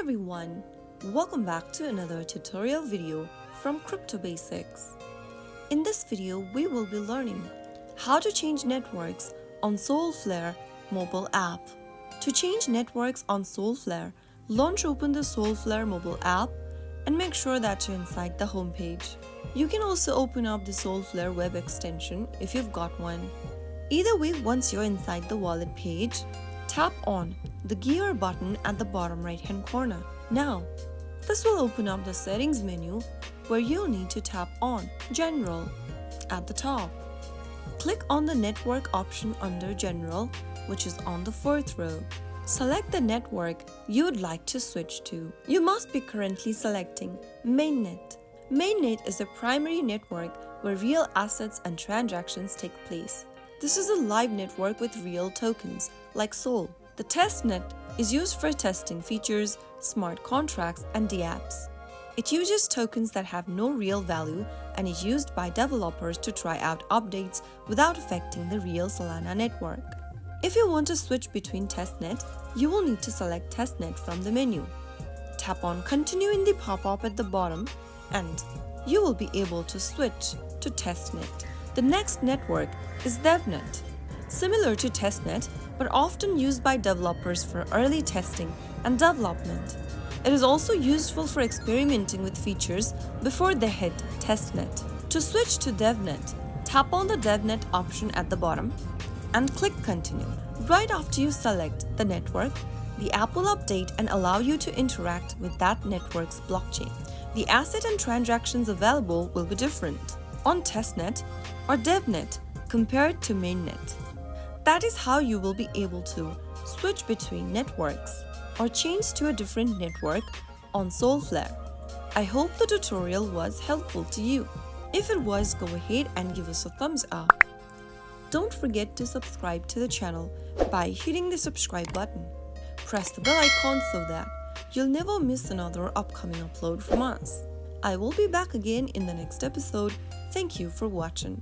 everyone, welcome back to another tutorial video from Crypto Basics. In this video, we will be learning how to change networks on Solflare mobile app. To change networks on Solflare, open the Solflare mobile app and make sure that you're inside the homepage. You can also open up the Solflare web extension if you've got one. Either way, once you're inside the wallet page, tap on the gear button at the bottom right hand corner. Now, this will open up the settings menu where you'll need to tap on General at the top. Click on the network option under General, which is on the fourth row. Select the network you would like to switch to. You must be currently selecting mainnet. Mainnet is a primary network where real assets and transactions take place. This is a live network with real tokens, like Sol. The testnet is used for testing features, smart contracts, and dApps. It uses tokens that have no real value and is used by developers to try out updates without affecting the real Solana network. If you want to switch between testnet, you will need to select testnet from the menu. Tap on Continue in the pop-up at the bottom and you will be able to switch to testnet. The next network is devnet. Similar to testnet, but often used by developers for early testing and development. It is also useful for experimenting with features before they hit testnet. To switch to devnet, tap on the devnet option at the bottom and click Continue. Right after you select the network, the app will update and allow you to interact with that network's blockchain. The asset and transactions available will be different on testnet or devnet compared to mainnet. That is how you will be able to switch between networks or change to a different network on Solflare. I hope the tutorial was helpful to you. If it was, go ahead and give us a thumbs up. Don't forget to subscribe to the channel by hitting the subscribe button. Press the bell icon so that you'll never miss another upcoming upload from us. I will be back again in the next episode. Thank you for watching.